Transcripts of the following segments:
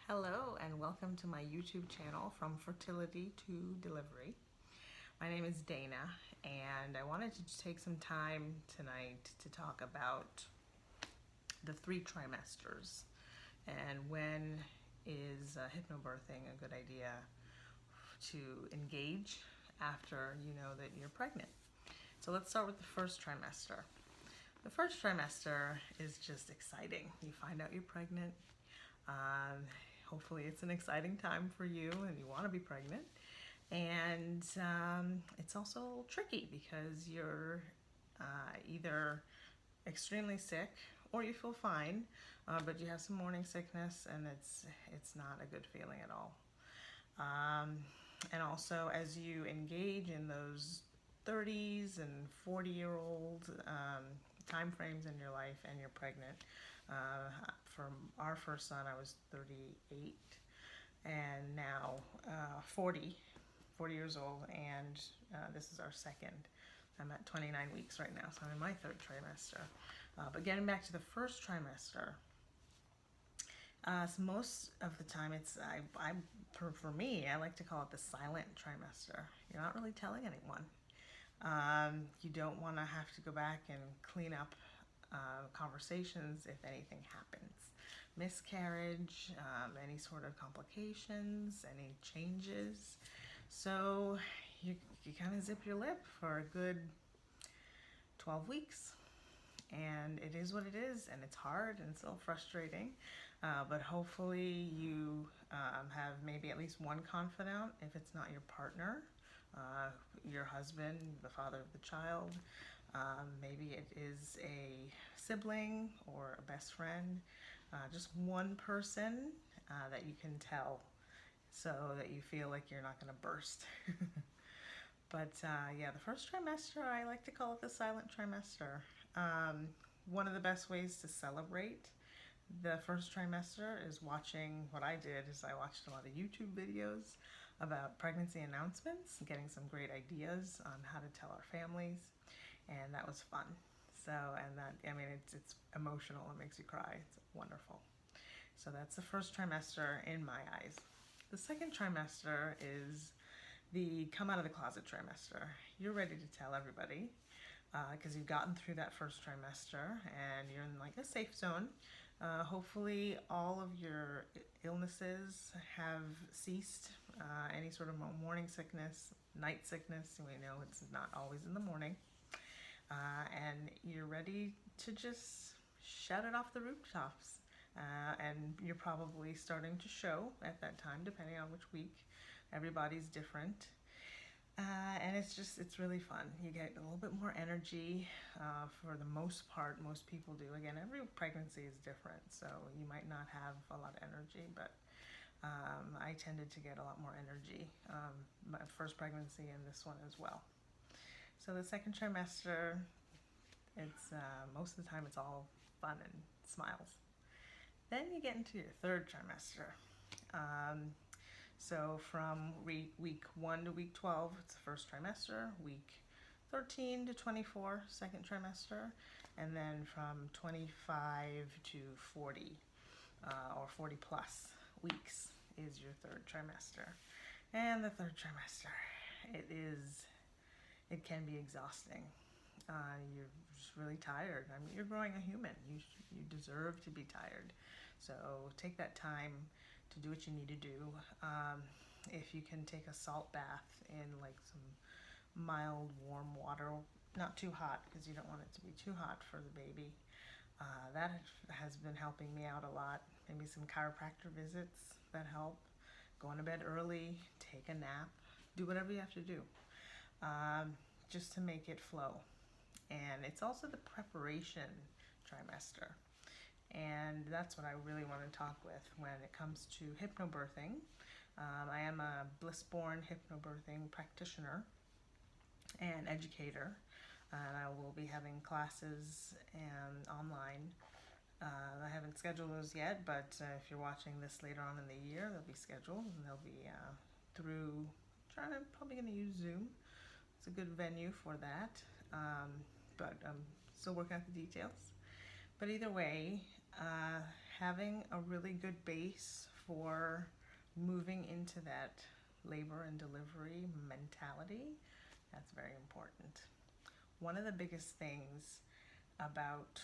Hello and welcome to my YouTube channel, From Fertility to Delivery. My name is Dayna and I wanted to take some time tonight to talk about the 3 trimesters and when is hypnobirthing a good idea to engage after you know that you're pregnant. So let's start with the first trimester. The first trimester is just exciting. You find out you're pregnant. Hopefully it's an exciting time for you and you want to be pregnant. And it's also a little tricky because you're either extremely sick or you feel fine, but you have some morning sickness and it's not a good feeling at all. And also as you engage in those 30s and 40-year-old time frames in your life and you're pregnant. For our first son, I was 38 and now 40 years old, and this is our second. I'm at 29 weeks right now, so I'm in my 3rd trimester. But getting back to the first trimester, so most of the time for me, I like to call it the silent trimester. You're not really telling anyone. You don't want to have to go back and clean up conversations if anything happens. Miscarriage, any sort of complications, any changes. So you kind of zip your lip for a good 12 weeks. And it is what it is, and it's hard and it's a little frustrating. But hopefully you have maybe at least one confidant if it's not your partner. Your husband, the father of the child, maybe it is a sibling or a best friend, just one person that you can tell so that you feel like you're not going to burst. But yeah, the first trimester, I like to call it the silent trimester. One of the best ways to celebrate the first trimester is watching. What I did is I watched a lot of YouTube videos about pregnancy announcements, getting some great ideas on how to tell our families, and that was fun. So, and that, I mean, it's emotional, it makes you cry, it's wonderful. So that's the first trimester in my eyes. The second trimester is the come out of the closet trimester. You're ready to tell everybody because you've gotten through that first trimester and you're in like a safe zone. Hopefully all of your illnesses have ceased. Any sort of morning sickness, night sickness, we know it's not always in the morning. And you're ready to just shout it off the rooftops. And you're probably starting to show at that time, depending on which week. Everybody's different. And it's really fun. You get a little bit more energy for the most part. Most people do. Again, every pregnancy is different, so you might not have a lot of energy, but I tended to get a lot more energy my first pregnancy and this one as well. So the second trimester, it's most of the time it's all fun and smiles. Then you get into your 3rd trimester. So from week 1 to week 12, it's the first trimester. Week 13 to 24, second trimester. And then from 25 to 40 or 40 plus weeks is your 3rd trimester. And the 3rd trimester, it can be exhausting. You're just really tired. I mean, you're growing a human. You deserve to be tired. So take that time to do what you need to do. If you can take a salt bath in like some mild warm water, not too hot because you don't want it to be too hot for the baby. That has been helping me out a lot. Maybe some chiropractor visits that help. Going to bed early, take a nap, do whatever you have to do just to make it flow. And it's also the preparation trimester. And that's what I really want to talk with when it comes to hypnobirthing. I am a Blissborn hypnobirthing practitioner and educator, and I will be having classes online. I haven't scheduled those yet, but if you're watching this later on in the year, they'll be scheduled, and they'll be probably going to use Zoom. It's a good venue for that, but I'm still working out the details. But either way, having a really good base for moving into that labor and delivery mentality, that's very important. One of the biggest things about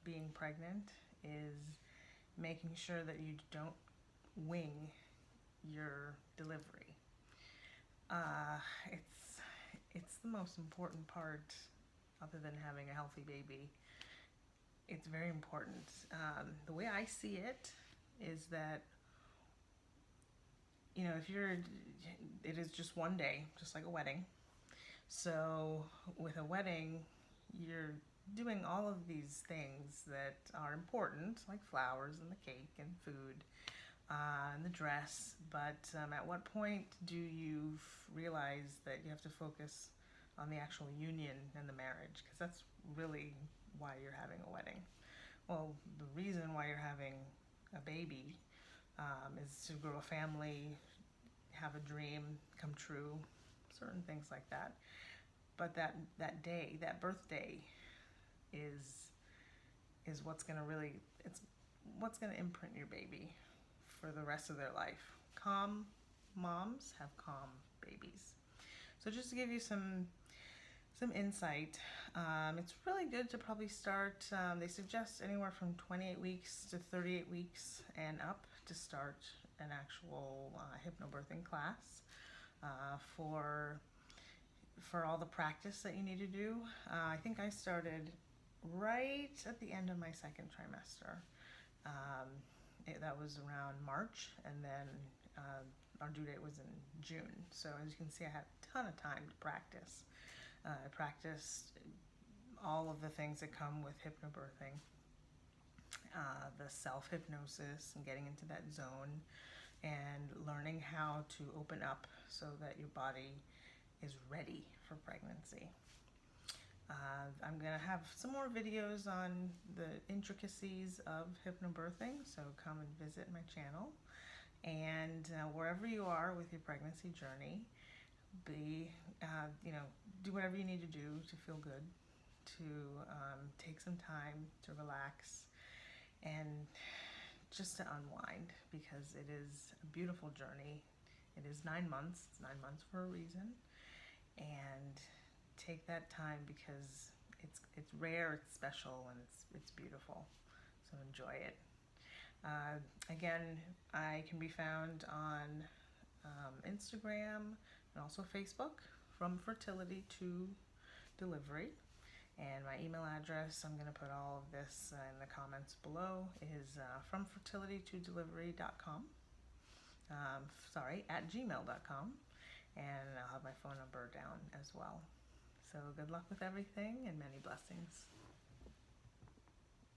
being pregnant is making sure that you don't wing your delivery. It's the most important part, other than having a healthy baby. It's very important. The way I see it is that, you know, it is just one day, just like a wedding. So with a wedding, you're doing all of these things that are important, like flowers and the cake and food and the dress. But at what point do you realize that you have to focus on the actual union and the marriage? Because that's really why you're having a wedding. Well, the reason why you're having a baby is to grow a family, have a dream come true, certain things like that. But that day, that birthday, is what's gonna really, it's what's gonna imprint your baby for the rest of their life. Calm moms have calm babies. So just to give you some insight, it's really good to probably start, they suggest anywhere from 28 weeks to 38 weeks and up to start an actual hypnobirthing class for all the practice that you need to do. I think I started right at the end of my second trimester. That was around March, and then our due date was in June. So as you can see, I had a ton of time to practice. I practiced all of the things that come with hypnobirthing, the self-hypnosis and getting into that zone, and learning how to open up so that your body is ready for pregnancy. I'm going to have some more videos on the intricacies of hypnobirthing, so come and visit my channel. And wherever you are with your pregnancy journey, do whatever you need to do to feel good, to take some time to relax, and just to unwind, because it is a beautiful journey. It is 9 months. It's 9 months for a reason. And take that time, because it's rare, it's special, and it's beautiful. So enjoy it. Again, I can be found on Instagram and also Facebook, FromFertilityToDelivery. And my email address, I'm going to put all of this in the comments below, is FromFertilityToDelivery.com. At gmail.com. And I'll have my phone number down as well. So good luck with everything, and many blessings.